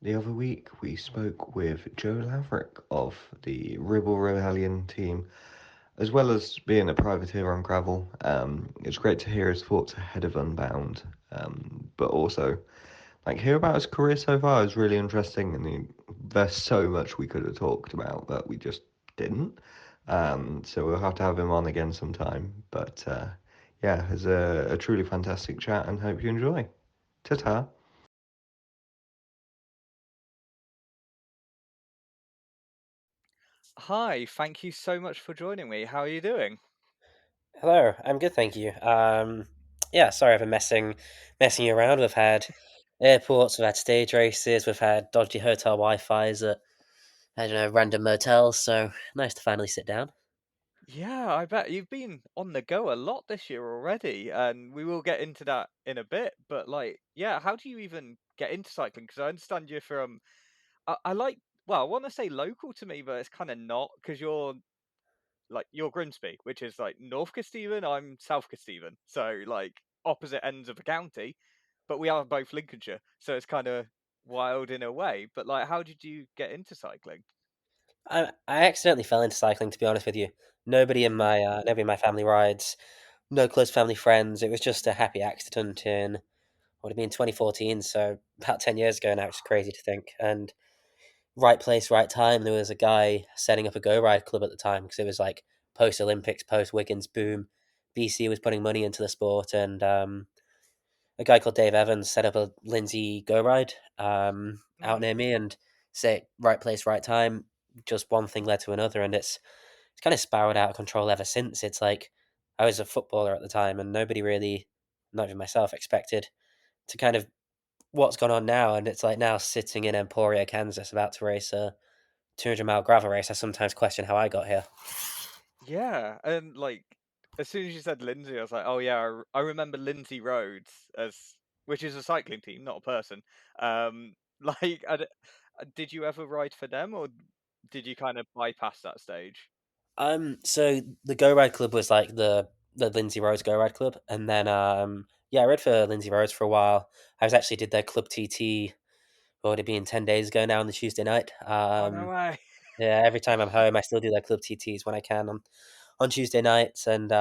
The other week, we spoke with Joe Laverick of the Ribble Rebellion team, as well as being a privateer on gravel. It's great to hear his thoughts ahead of Unbound, but also hear about his career so far is really interesting, and there's so much we could have talked about that we just didn't. So we'll have to have him on again sometime. But yeah, it's a truly fantastic chat, and hope you enjoy. Ta ta. Hi, thank you so much for joining me. How are you doing? Hello, I'm good, thank you. Yeah, sorry I've been messing you around. We've had airports, we've had stage races, we've had dodgy hotel Wi-Fi's at I don't know random motels. So nice to finally sit down. Yeah, I bet you've been on the go a lot this year already, and we will get into that in a bit. But yeah, how do you even get into cycling? Because I understand you're from, I like, well, I want to say local to me, but it's kind of not because you're Grimsby, which is like North Kesteven. I'm South Kesteven, so like opposite ends of the county, but we are both Lincolnshire, so it's kind of wild in a way. But how did you get into cycling? I accidentally fell into cycling, to be honest with you. Nobody in my family rides. No close family friends. It was just a happy accident in what would have been 2014, so about 10 years ago now. Which is crazy to think. And right place, right time. There was a guy setting up a go ride club at the time because it was like post Olympics, post Wiggins boom. BC was putting money into the sport, and a guy called Dave Evans set up a Lindsay go ride out Mm. near me, and say right place, right time. Just one thing led to another, and it's kind of spiraled out of control ever since. It's like I was a footballer at the time, and nobody really, not even myself, expected to kind of what's gone on now, and it's like now sitting in Emporia, Kansas, about to race a 200-mile gravel race. I sometimes question how I got here. Yeah, and as soon as you said Lindsay, I was like, oh yeah, I remember Lindsay Roads as which is a cycling team, not a person. Like, did you ever ride for them, or did you kind of bypass that stage? So the Go Ride Club was like the Lindsay Rhodes Go Ride Club, and then yeah, I rode for Lindsay Rhodes for a while. I was actually did their Club TT. What would it be 10 days ago now on the Tuesday night? Oh no way! Yeah, every time I'm home, I still do their Club TTs when I can on Tuesday nights, and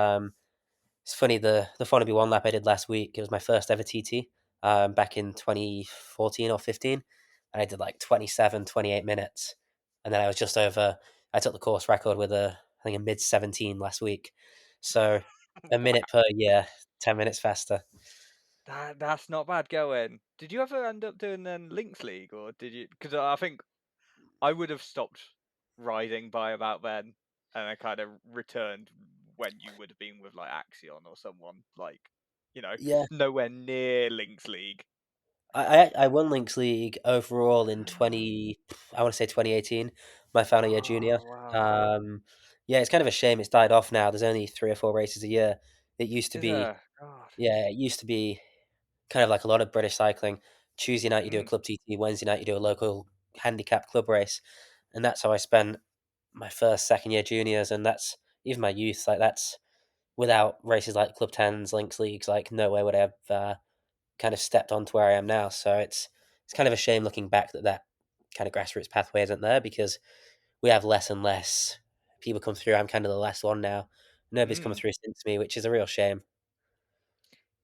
it's funny, the Fornaby one lap I did last week, it was my first ever TT, back in 2014 or 15, and I did like 27, 28 minutes, and then I was just over. I took the course record with I think a mid 17 last week, so a Wow, minute per year, 10 minutes faster. that's not bad going. Did you ever end up doing then Links League, or did you? Because I think I would have stopped riding by about then, and I kind of returned when you would have been with like Axion or someone you know, Yeah, nowhere near Links League. I won Links League overall in Ah. I want to say 2018, my final year junior. Oh wow. Um, yeah, it's kind of a shame it's died off now. There's only 3 or 4 races a year. It used to Is be there? God. Yeah, it used to be kind of like a lot of British cycling. Tuesday night you do a Mm, club TT, Wednesday night you do a local handicap club race, and that's how I spent my first, second year juniors, and that's even my youth. Like that's without races like Club Tens, Links Leagues, like no way would I have kind of stepped onto where I am now. So it's kind of a shame looking back that that kind of grassroots pathway isn't there because we have less and less people come through. I'm kind of the last one now. Nobody's come mm. through since me, which is a real shame.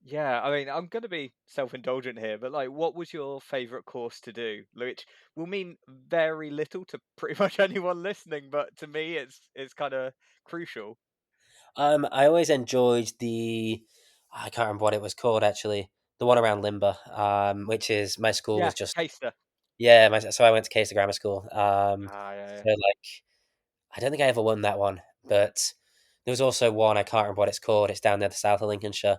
Yeah, I mean, I'm gonna be self-indulgent here, but what was your favorite course to do? Which will mean very little to pretty much anyone listening, but to me, it's kind of crucial. I always enjoyed I can't remember what it was called actually. The one around Limber, which is my school Yeah, was just Caster. yeah. So I went to Case Grammar School. Ah, yeah, yeah. So like I don't think I ever won that one, but there was also one I can't remember what it's called. It's down near the south of Lincolnshire.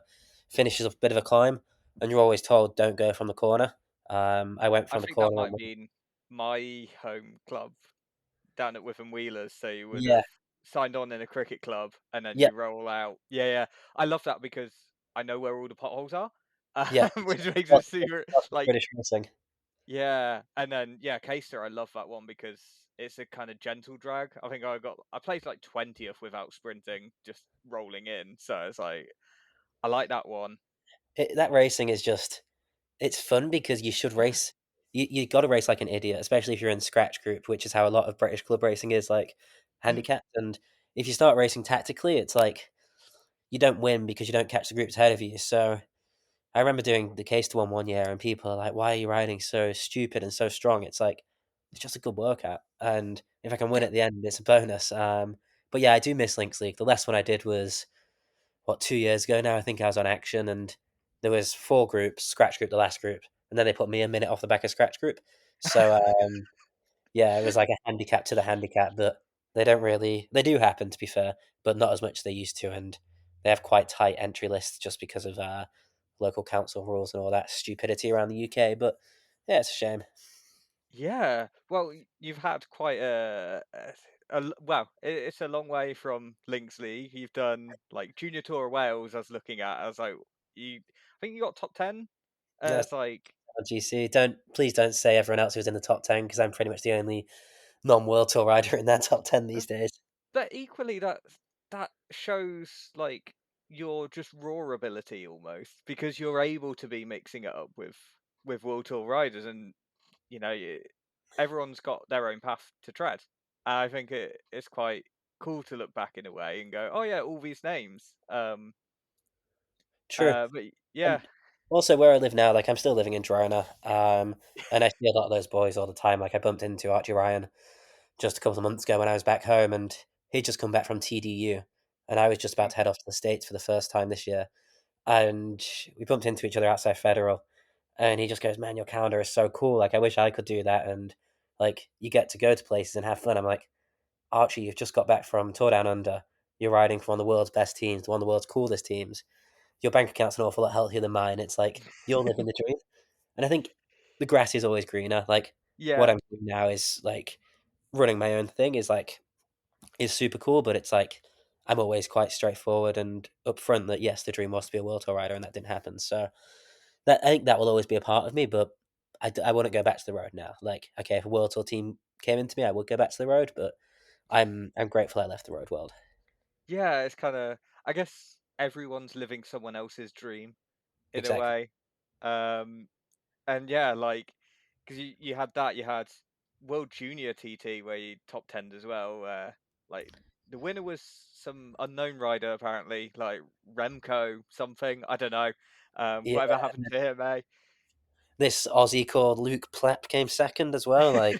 Finishes up a bit of a climb, and you're always told don't go from the corner. I went I from the think that corner might on have one. been my home club down at Witham Wheelers, so you would Yeah, have signed on in a cricket club and then yeah, you roll out. Yeah, yeah. I love that because I know where all the potholes are, yeah. which makes it Lots, super lots of like British racing. yeah. And then yeah, Caster, I love that one because it's a kind of gentle drag. I think I placed like 20th without sprinting, just rolling in. So it's like I like that one. That racing is just it's fun because you should Yeah. race. you got to race like an idiot, especially if you're in scratch group, which is how a lot of British club racing is like Mm. handicapped. And if you start racing tactically, it's like you don't win because you don't catch the groups ahead of you. So I remember doing the case to one year, and people are like, "Why are you riding so stupid and so strong?" It's like it's just a good workout, and if I can win Yeah. at the end, it's a bonus. But yeah, I do miss Links League. The last one I did was 2 years ago now. I think I was on Action, and there was four groups, scratch group, the last group, and then they put me a minute off the back of scratch group. So yeah, it was like a handicap to the handicap, but they do happen to be fair, but not as much as they used to, and they have quite tight entry lists just because of local council rules and all that stupidity around the UK. But yeah, it's a shame. Yeah. Well, you've had quite well, it's a long way from Links League. You've done like Junior Tour of Wales. I was looking at. I was like, I think you got top 10. That's It's like, GC. Please don't say everyone else who's in the top 10 because I'm pretty much the only non-world tour rider in that top 10 uh, these days. but equally that shows like your just raw ability almost because you're able to be mixing it up with World Tour riders, and you know, everyone's got their own path to tread. And I think it's quite cool to look back in a way and go, oh yeah, all these names. True. But yeah. And also where I live now, like I'm still living in Girona, and I see a lot of those boys all the time. Like I bumped into Archie Ryan just a couple of months ago when I was back home, and he'd just come back from TDU, and I was just about Mm. to head off to the States for the first time this year, and we bumped into each other outside Federal, and he just goes, "Man, your calendar is so cool. Like I wish I could do that." And like you get to go to places and have fun. I'm like, Archie, you've just got back from Tour Down Under. You're riding for one of the world's best teams, one of the world's coolest teams. Your bank account's an awful lot healthier than mine. It's like you're living the dream. And I think the grass is always greener. Like what Yeah. I'm doing now is like running my own thing is super cool, but it's like I'm always quite straightforward and upfront that yes, the dream was to be a world tour rider, and that didn't happen. So that I think that will always be a part of me, but I wouldn't go back to the road now. Like okay, if a world tour team came into me, I would go back to the road, but I'm grateful I left the road world. Yeah, it's kind of, I guess everyone's living someone else's dream in a Exactly. way. Um, and yeah, like, because you had that, you had World Junior TT where you top 10 as well. Like, the winner was some unknown rider, apparently, like Remco something. I don't know. Yeah, Whatever happened and to him, eh? this Aussie called Luke Plepp came second as well. Like,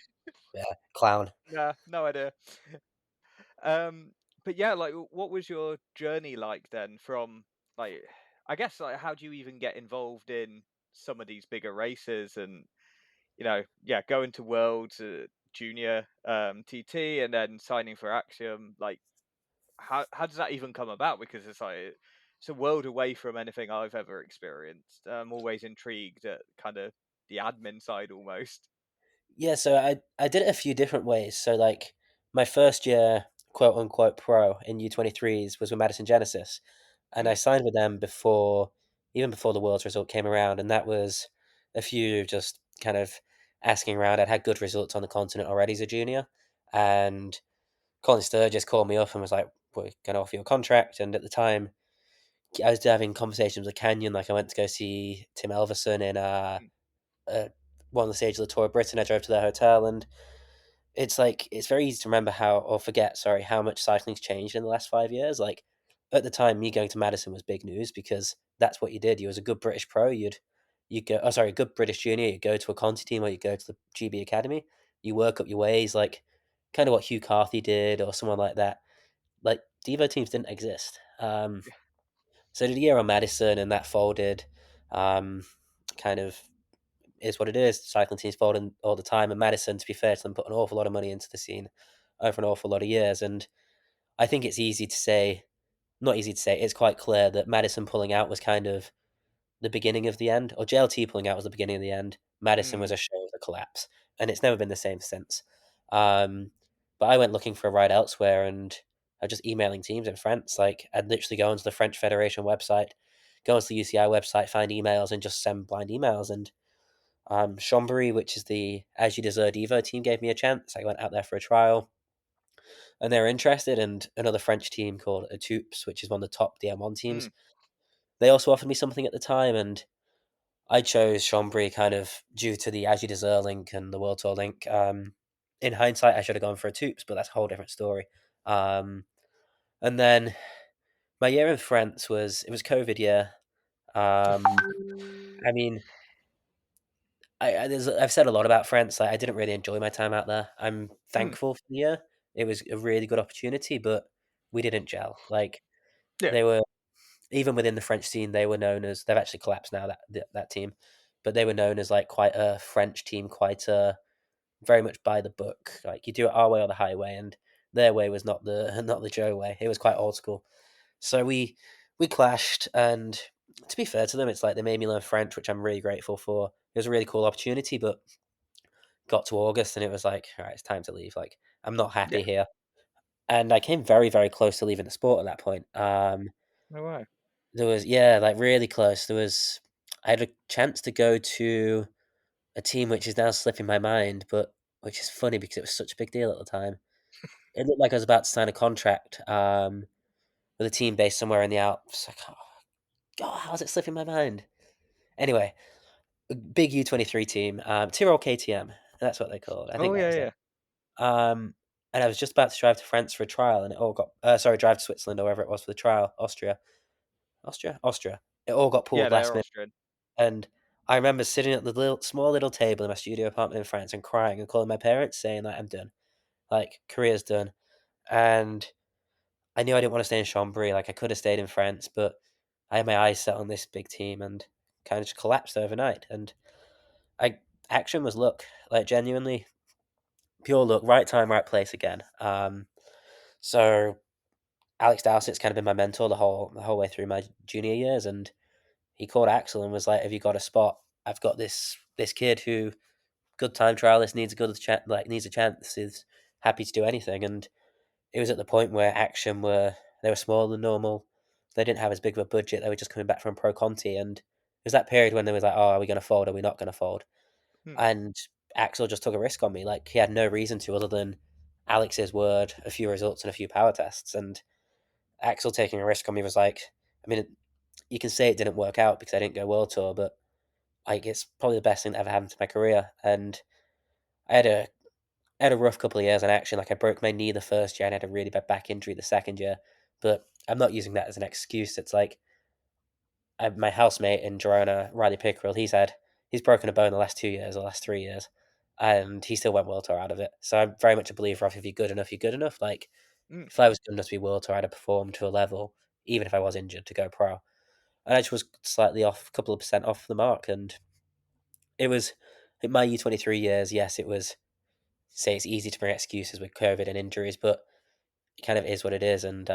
yeah, clown. Nah, no idea. Um, but yeah, like, what was your journey like then from, like, I guess, like, how do you even get involved in some of these bigger races and, yeah, going to Worlds, Junior, TT, and then signing for Axiom? Like, how does that even come about? Because it's like it's a world away from anything I've ever experienced. I'm always intrigued at kind of the admin side almost. Yeah, so I did it a few different ways. So like my first year, quote unquote pro in U23s was with Madison Genesis. And I Mm, signed with them even before the Worlds result came around, and that was a few just kind of asking around. I'd had good results on the continent already as a junior, and Colin Sturgis called me up and was like, "We're going to offer you a contract." And at the time, I was having conversations with Canyon. Like I went to go see Tim Elverson in mm, uh, one of the stages of the Tour of Britain. I drove to their hotel, and it's like it's very easy to remember how much cycling's changed in the last 5 years. Like at the time, me going to Madison was big news because that's what you did. You was a good British pro. You go, oh sorry, good British junior. You go to a Conti team or you go to the GB Academy. You work up your ways, like kind of what Hugh Carthy did or someone like that. Like Devo teams didn't exist. So I did a year on Madison, and that folded. Um, kind of is what it is. Cycling teams folding all the time, and Madison, to be fair to them, put an awful lot of money into the scene over an awful lot of years. And I think it's easy to say, not easy to say, it's quite clear that Madison pulling out was kind of the beginning of the end, or JLT pulling out was the beginning of the end. Madison was mm. a show of the collapse, and it's never been the same since. Um, but I went looking for a ride elsewhere, and I was just emailing teams in France. Like I'd literally go onto the French Federation website, go onto the UCI website, find emails, and just send blind emails. And Chambéry, which is the As You Deserve Evo team, gave me a chance. I went out there for a trial, and they were interested. And another French team called Atoups, which is one of the top DM1 teams, Mm. they also offered me something at the time, and I chose Chambry kind of due to the As You Deserve link and the World Tour link. In hindsight, I should have gone for a Toops, but that's a whole different story. And then my year in France was COVID year. I mean, I've said a lot about France. Like, I didn't really enjoy my time out there. I'm Mm, thankful for the year. It was a really good opportunity, but we didn't gel. Like yeah. they were even within the French scene, they were known as they've actually collapsed now that team, but they were known as like quite a French team, quite a very much by the book. Like you do it our way or the highway, and their way was not the not the Joe way. It was quite old school. So we clashed, and to be fair to them, it's like they made me learn French, which I'm really grateful for. It was a really cool opportunity, but got to August and it was like, all right, it's time to leave. Like I'm not Yeah. happy here, and I came very very close to leaving the sport at that point. No way. There was yeah, like really close. I had a chance to go to a team which is now slipping my mind, but which is funny because it was such a big deal at the time. It looked like I was about to sign a contract with a team based somewhere in the Alps. Like, oh, God, how's it slipping my mind? Anyway, a big U23 team, Tyrol KTM. That's what they called. I Oh think that yeah, was it. yeah, And I was just about to drive to France for a trial, and it all got drive to Switzerland or wherever it was for the trial. Austria. It all got yeah. pulled last They're minute, Austrian. and I remember sitting at the small little table in my studio apartment in France and crying and calling my parents, saying that I'm done, like career's done. And I knew I didn't want to stay in Chambéry. Like I could have stayed in France, but I had my eyes set on this big team and kind of just collapsed overnight. And I action was luck, like genuinely pure luck, right time, right place again. So Alex Dowsett's kind of been my mentor the whole way through my junior years, and he called Axel and was like, "Have you got a spot? I've got this kid who good time trialist needs a good needs a chance. Is happy to do anything." And it was at the point where Action they were smaller than normal. They didn't have as big of a budget. They were just coming back from Pro Conti, and it was that period when they was like, "Oh, are we going to fold? Are we not going to fold?" Hmm. And Axel just took a risk on me. Like he had no reason to, other than Alex's word, a few results, and a few power tests. And Axel taking a risk on me was like, I mean, you can say it didn't work out because I didn't go world tour, but like it's probably the best thing that ever happened to my career. And I had a rough couple of years in Action. Like I broke my knee the first year and I had a really bad back injury the second year. But I'm not using that as an excuse. It's like my housemate in Girona, Riley Pickerel, he's broken a bone the last 2 years, the last 3 years, and he still went world tour out of it. So I'm very much a believer of if you're good enough, you're good enough. Like Mm. if I was good enough to be world tour, I'd have performed to a level, even if I was injured, to go pro. And I just was slightly off, a couple of percent off the mark, and it was in my U23 years. Yes, it was. Say it's easy to bring excuses with COVID and injuries, but it kind of is what it is. And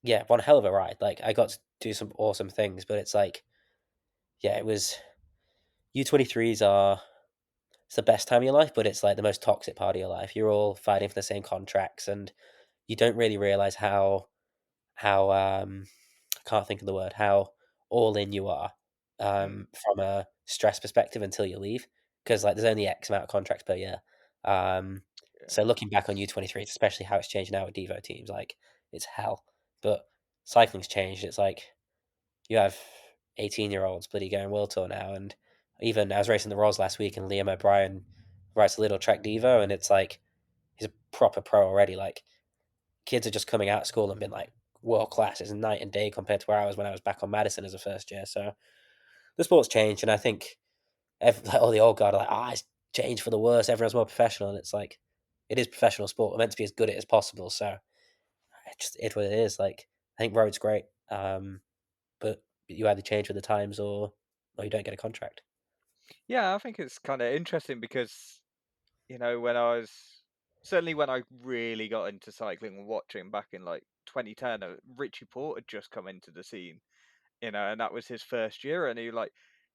yeah, one hell of a ride. Like I got to do some awesome things, but it's like, yeah, it was U23s are it's the best time of your life, but it's like the most toxic part of your life. You're all fighting for the same contracts, and you don't really realize how I can't think of the word how all in you are Mm. from a stress perspective until you leave because like there's only X amount of contracts per year. Um, Yeah. so looking back on U23, especially how it's changed now with Devo teams, like it's hell. But cycling's changed. It's like you have 18-year-olds bloody going world tour now, and even I was racing the Rolls last week, and Liam O'Brien writes a little track Devo, and it's like he's a proper pro already. Like kids are just coming out of school and been like world class. It's night and day compared to where I was when I was back on Madison as a first year. So the sport's changed, and I think like, all the old guard are like, it's changed for the worse. Everyone's more professional, and it's like it is professional sport. We're meant to be as good at it as possible. So it's what it is. Like I think road's great, but you either change with the times or you don't get a contract. Yeah, I think it's kind of interesting because when I was certainly when I really got into cycling and watching back in like 2010, Richie Port had just come into the scene, and that was his first year, and he like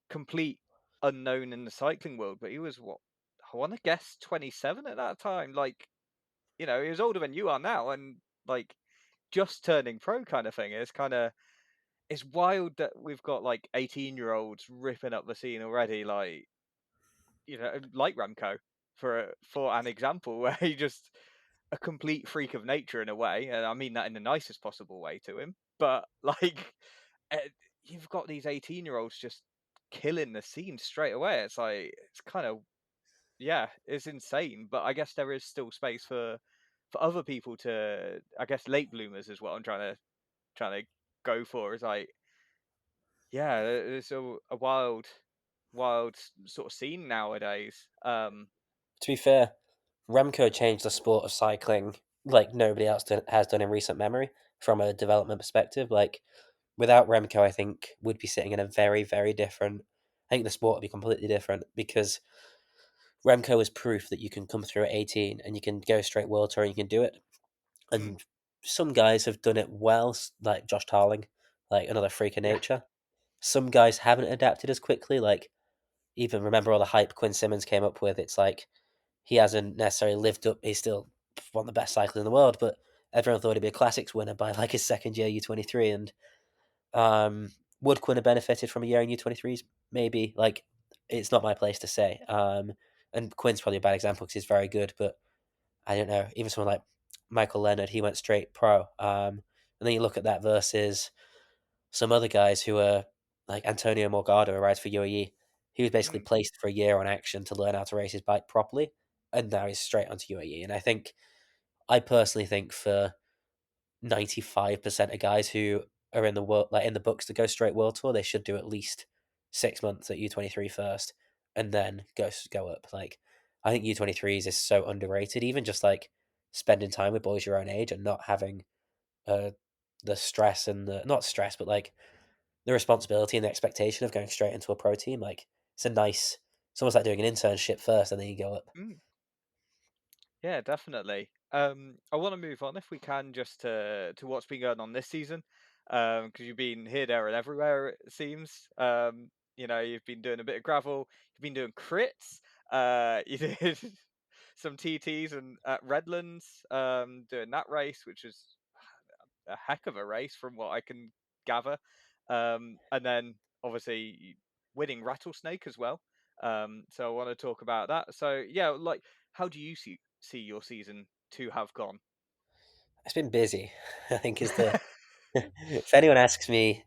complete unknown in the cycling world, but he was what I want to guess 27 at that time. Like, he was older than you are now, and like just turning pro kind of thing. It's wild that we've got like 18-year-olds ripping up the scene already, like Remco for an example where he just a complete freak of nature in a way, and I mean that in the nicest possible way to him. But like, eh, you've got these 18-year-olds just killing the scene straight away. It's like it's kind of yeah, it's insane. But I guess there is still space for other people to, I guess, late bloomers as well. I'm trying to go for is like yeah, it's a wild sort of scene nowadays. To be fair, Remco changed the sport of cycling like nobody else has done in recent memory from a development perspective. Like, without Remco, I think we'd be sitting in a very, very different. I think the sport would be completely different because Remco is proof that you can come through at 18 and you can go straight world tour and you can do it. Mm, And some guys have done it well, like Josh Tarling, like another freak of yeah. nature. Some guys haven't adapted as quickly. Like, even remember all the hype Quinn Simmons came up with. It's like he hasn't necessarily lived up. He's still one of the best cyclists in the world, but everyone thought he'd be a classics winner by like his second year U23. And would Quinn have benefited from a year in U23s? Maybe. Like, it's not my place to say. And Quinn's probably a bad example because he's very good, but I don't know. Even someone like Michael Leonard, he went straight pro. And then you look at that versus some other guys who are like Antonio Morgado, who rides for UAE. He was basically Mm, placed for a year on action to learn how to race his bike properly, and now he's straight onto UAE. And I personally think for 95% of guys who are in the world, like in the books to go straight world tour, they should do at least 6 months at U23 first, and then go up. Like, I think U23s is so underrated. Even just like spending time with boys your own age and not having uh the stress and the not stress, but like the responsibility and the expectation of going straight into a pro team. Like, it's almost like doing an internship first and then you go up. mm. Yeah, definitely. I want to move on if we can just to what's been going on this season, because you've been here, there, and everywhere it seems. You've been doing a bit of gravel, you've been doing crits, you did some TTs and at Redlands, doing that race, which was a heck of a race from what I can gather, and then obviously winning Rattlesnake as well. So I want to talk about that. So yeah, like how do you see your season to have gone? It's been busy, I think is the if anyone asks me,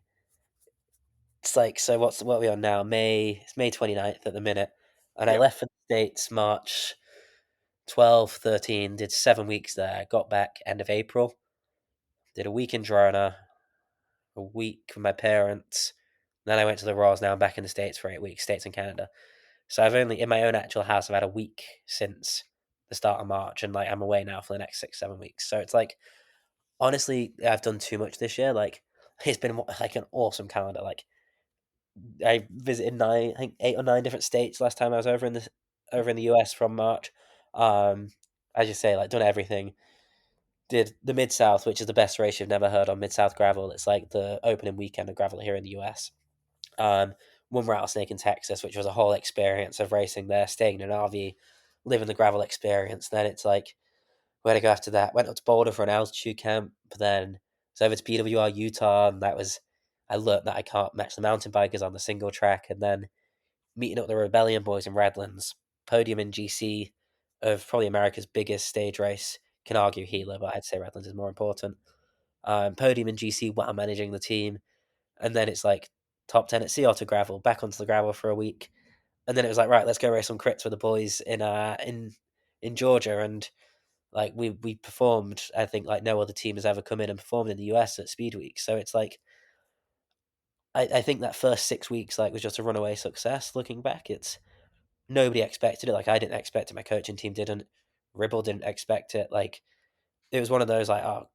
it's like, so what are we on now? It's May 29th at the minute. And I Yep. left for the States March 12, 13, did 7 weeks there, got back end of April, did a week in Girona, a week with my parents. Then I went to the Royals. Now I'm back in the States for 8 weeks, States and Canada. So I've only, in my own actual house, I've had a week since the start of March, and like I'm away now for the next 6, 7 weeks. So it's like, honestly, I've done too much this year. Like, it's been like an awesome calendar. Like, I visited I think 8 or 9 different states last time I was over in the US from March. As you say, like done everything. Did the Mid South, which is the best race you've never heard on Mid South Gravel. It's like the opening weekend of gravel here in the US. Um, One Rattlesnake in Texas, which was a whole experience of racing there, staying in an RV, living the gravel experience. Then it's like, where to go after that? Went up to Boulder for an altitude camp, then was over to PWR Utah, and I learnt that I can't match the mountain bikers on the single track, and then meeting up with the Rebellion boys in Redlands, podium in GC of probably America's biggest stage race. Can argue Gila, but I'd say Redlands is more important. Podium in GC while managing the team, and then it's like top 10 at Sea Otter Gravel, back onto the gravel for a week, and then it was like, right, let's go race some crits with the boys in Georgia, and like we performed. I think like no other team has ever come in and performed in the US at Speed Week. So it's like, I think that first 6 weeks like was just a runaway success. Looking back, it's nobody expected it. Like, I didn't expect it. My coaching team didn't. Ribble didn't expect it. Like, it was one of those like, oh,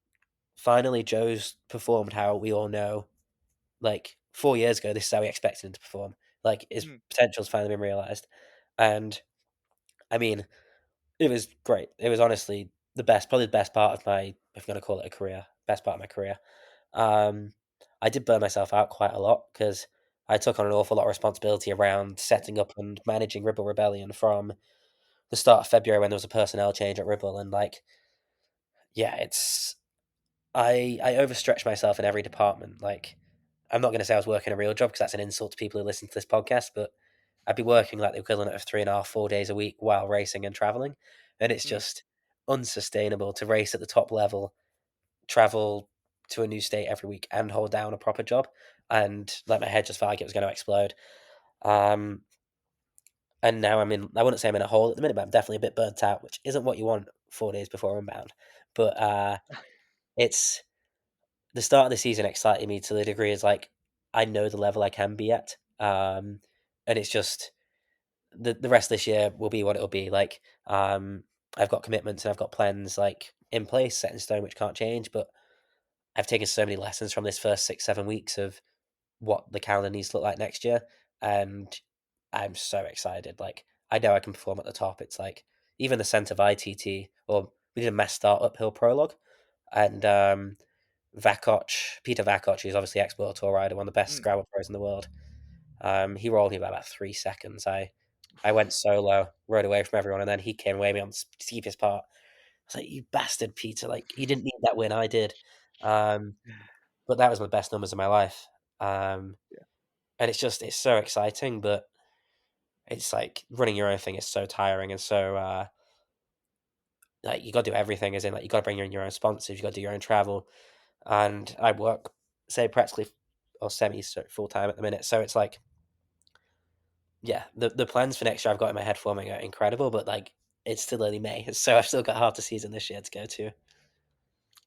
finally Joe's performed how we all know. Like 4 years ago, this is how we expected him to perform. Like, his Mm, potential's finally been realized. And I mean, it was great. It was honestly probably the best part of my, if I'm going to call it a career, best part of my career. Um, I did burn myself out quite a lot because I took on an awful lot of responsibility around setting up and managing Ribble Rebellion from the start of February when there was a personnel change at Ribble. And like, yeah, I overstretched myself in every department. Like, I'm not going to say I was working a real job because that's an insult to people who listen to this podcast, but I'd be working like the equivalent of 3.5, 4 days a week while racing and traveling. And it's mm, just unsustainable to race at the top level, travel to a new state every week, and hold down a proper job. And like, my head just felt like it was going to explode. Um, and now I wouldn't say I'm in a hole at the minute, but I'm definitely a bit burnt out, which isn't what you want 4 days before Unbound. But it's the start of the season excited me to the degree is like I know the level I can be at. And it's just the rest of this year will be what it'll be. Like, I've got commitments and I've got plans like in place, set in stone, which can't change. But I've taken so many lessons from this first 6, 7 weeks of what the calendar needs to look like next year, and I'm so excited. Like, I know I can perform at the top. It's like even the centre of ITT, or we did a mass start uphill prologue, and Peter Vakoch, who's obviously ex-World Tour rider, one of the best Mm. gravel pros in the world. He rolled me by about 3 seconds. I went solo, rode away from everyone, and then he came away me on the steepest part. I was like, "You bastard, Peter! Like, you didn't need that win. I did." Um, but that was my best numbers of my life. Um, Yeah. and it's so exciting, but it's like running your own thing is so tiring and so like you got to do everything. As in, like you got to bring in your own sponsors, you got to do your own travel, and I work say practically or semi full time at the minute. So it's like, yeah, the plans for next year I've got in my head forming are incredible, but like it's still early May, so I've still got half the season this year to go to.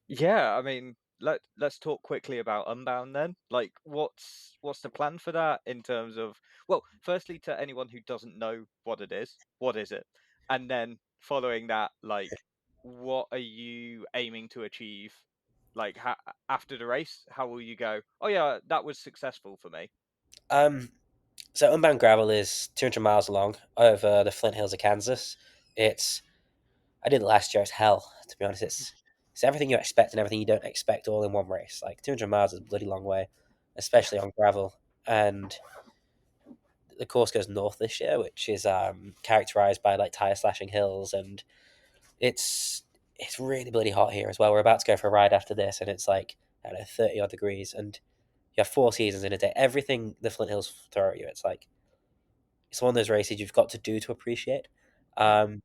Yeah, I mean, let's talk quickly about Unbound then. Like, what's the plan for that in terms of, well, firstly, to anyone who doesn't know what it is, what is it? And then following that, like, what are you aiming to achieve? Like, after the race, how will you go? Oh yeah, that was successful for me. Um, so Unbound Gravel is 200 miles long over the Flint Hills of Kansas. It's I did it last year. It's hell, to be honest. It's everything you expect and everything you don't expect all in one race. Like 200 miles is a bloody long way, especially on gravel. And the course goes north this year, which is characterized by like tire slashing hills, and it's it's really bloody hot here as well. We're about to go for a ride after this, and it's like I don't know 30 odd degrees, and you have 4 seasons in a day. Everything the Flint Hills throw at you, it's one of those races you've got to do to appreciate. Mm, Um,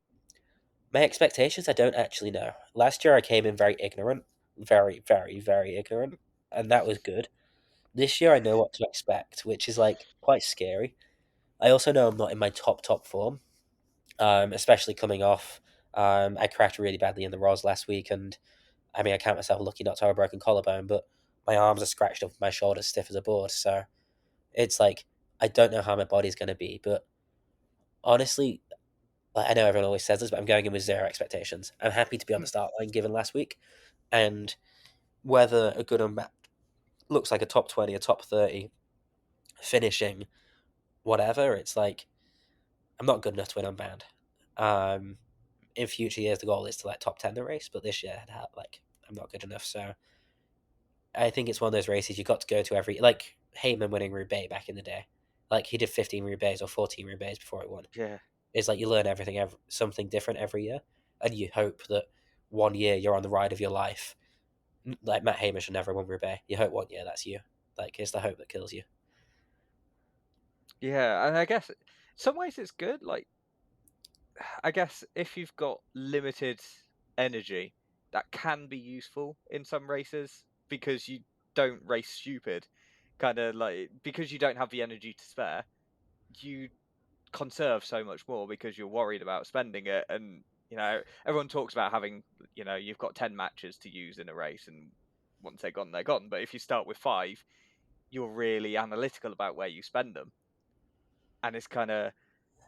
My expectations, I don't actually know. Last year, I came in very ignorant, very, very, very ignorant, and that was good. This year, I know what to expect, which is like quite scary. I also know I'm not in my top form, especially coming off. I crashed really badly in the Ros last week, and I mean, I count myself lucky not to have a broken collarbone, but my arms are scratched up, my shoulders stiff as a board. So it's like I don't know how my body's going to be, but honestly, like, I know everyone always says this, but I'm going in with zero expectations. I'm happy to be on the mm. start line given last week, and whether a good unbound looks like a top 20, a top 30, finishing, whatever, it's like I'm not good enough to win unbound. Um, in future years, the goal is to like top 10 the race, but this year, like I'm not good enough. So I think it's one of those races you got to go to every like Heyman winning Roubaix back in the day. Like he did 15 Roubaix or 14 Roubaix before it won. Yeah. It's like you learn something different every year, and you hope that one year you're on the ride of your life. Like Matt Hamish will never won Roubaix. You hope one year that's you. Like it's the hope that kills you. Yeah, and I guess some ways it's good. Like, I guess if you've got limited energy, that can be useful in some races because you don't race stupid. Kind of like because you don't have the energy to spare, you conserve so much more because you're worried about spending it. And everyone talks about having, you've got 10 matches to use in a race, and once they're gone, they're gone. But if you start with five, you're really analytical about where you spend them, and it's kind of,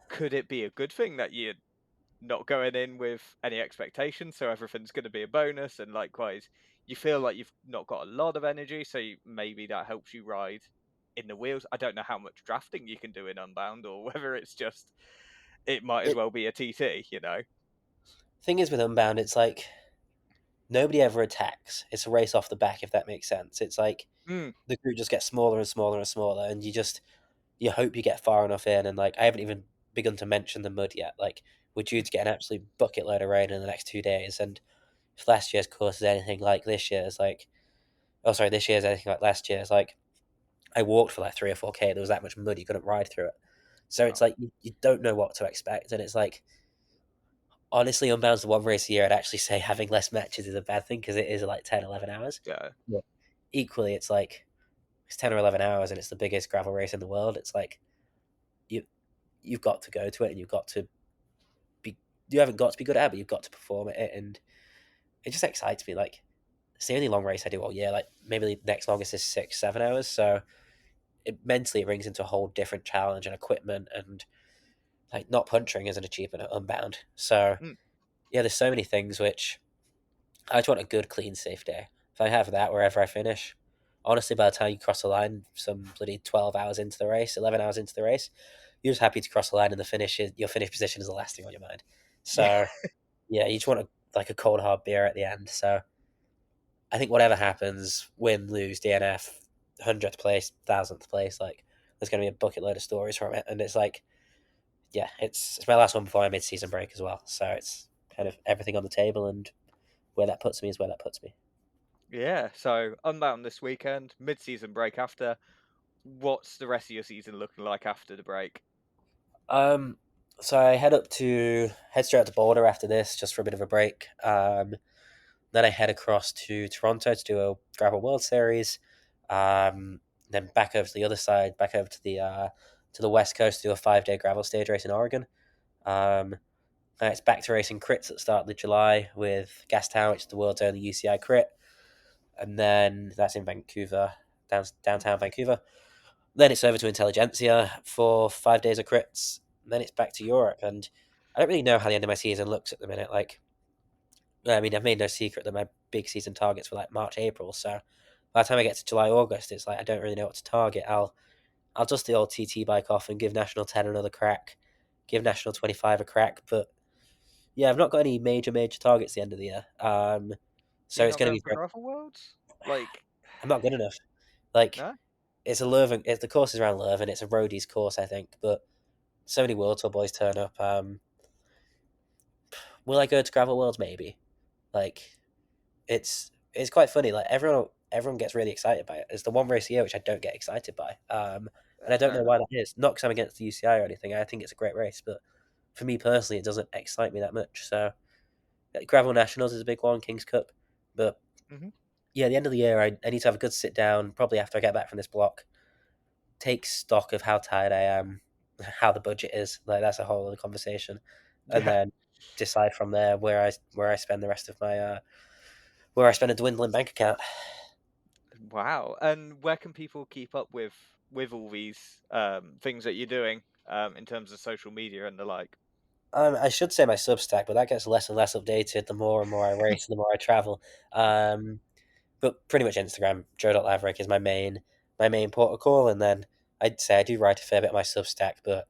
could it be a good thing that you're not going in with any expectations, so everything's going to be a bonus? And likewise, you feel like you've not got a lot of energy, so maybe that helps you ride in the wheels. I don't know how much drafting you can do in Unbound, or whether it's just, it might as It well be a TT. thing is with Unbound, it's like nobody ever attacks. It's a race off the back, if that makes sense. It's like Mm, the group just gets smaller and smaller and smaller, and you hope you get far enough in. And like I haven't even begun to mention the mud yet. Like we're due to get an absolute bucket load of rain in the next 2 days, and if last year's course is anything like this year's, like oh sorry, this year's anything like last year's, like I walked for like 3 or 4K. There was that much mud you couldn't ride through it. So it's oh, like you don't know what to expect, and it's like honestly, Unbound's the one race a year I'd actually say having less matches is a bad thing because it is like 10, 11 hours. yeah. But equally, it's like it's 10 or 11 hours and it's the biggest gravel race in the world. It's like you've got to go to it, and you haven't got to be good at it, but you've got to perform at it, and it just excites me. Like, it's the only long race I do all year. Like, maybe the next longest is 6-7 hours, so mentally it brings into a whole different challenge and equipment, and like not puncturing is an achievement at Unbound. So Mm. yeah, there's so many things which I just want a good, clean, safe day. If I have that wherever I finish, honestly, by the time you cross the line, some bloody 12 hours into the race, 11 hours into the race, you're just happy to cross the line, and your finish position is the last thing on your mind. Yeah. So yeah, you just want like a cold hard beer at the end. So I think whatever happens, win, lose, DNF, 100th place, 1000th place, like there's going to be a bucket load of stories from it, and it's like, yeah, it's my last one before my mid-season break as well. So it's kind of everything on the table, and where that puts me is where that puts me. Yeah. So Unbound this weekend, mid-season break after. What's the rest of your season looking like after the break? So I head straight to Boulder after this, just for a bit of a break. Then I head across to Toronto to do a Gravel World Series. Then back over to the other side, back over to the West Coast to do a 5-day gravel stage race in Oregon. Then it's back to racing crits at the start of July with Gastown, which is the world's only UCI crit, and then that's in Vancouver, downtown Vancouver. Then it's over to Intelligentsia for 5 days of crits. And then it's back to Europe, and I don't really know how the end of my season looks at the minute. Like, I mean, I've made no secret that my big season targets were like March, April. So by the time I get to July, August, it's like I don't really know what to target. I'll dust the old TT bike off and give National 10 another crack, give National 25 a crack. But yeah, I've not got any major targets at the end of the year. So You're it's not going to going be. for Gravel Worlds? Like, I'm not good enough. Like, no? it's a Leuven. The course is around Leuven. It's a roadies course, I think. But so many World Tour boys turn up. Will I go to Gravel Worlds? Maybe. Like, it's quite funny. Like, everyone gets really excited by it. It's the one race a year which I don't get excited by. And I don't Fair know enough. why that is. Not because I'm against the UCI or anything. I think it's a great race, but for me personally, it doesn't excite me that much. So Gravel Nationals is a big one, King's Cup, but Hmm. yeah, at the end of the year, I need to have a good sit down. Probably after I get back from this block, take stock of how tired I am, how the budget is. Like, that's a whole other conversation, and Yeah. then decide from there where I spend the rest of my where I spend a dwindling bank account. Wow. And where can people keep up with all these things that you're doing in terms of social media and the like? I should say my Substack, but that gets less and less updated the more and more I race and the more I travel. Um, but pretty much Instagram, Joe Laverick is my main protocol, and then I'd say I do write a fair bit on my Substack, but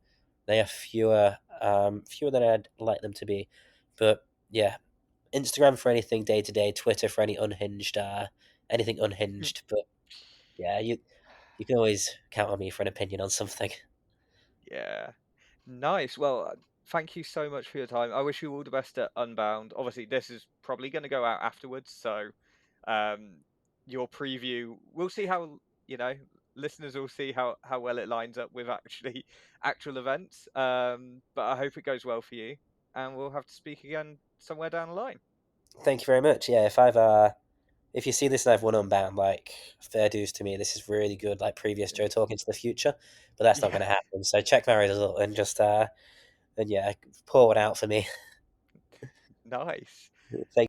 they are fewer than I'd like them to be. But yeah, Instagram for anything day to day, Twitter for anything unhinged. But yeah, you can always count on me for an opinion on something. Yeah. Nice. Well, thank you so much for your time. I wish you all the best at Unbound. Obviously, this is probably going to go out afterwards, so um, your preview, we'll see how, you know, listeners will see how well it lines up with actually actual events. But I hope it goes well for you, and we'll have to speak again somewhere down the line. Thank you very much. Yeah, if you see this and I've won Unbound, like, fair dues to me. This is really good, like previous Joe talking to the future, but that's not Yeah, going to happen. So check my result and just and yeah, pour one out for me. nice. Thank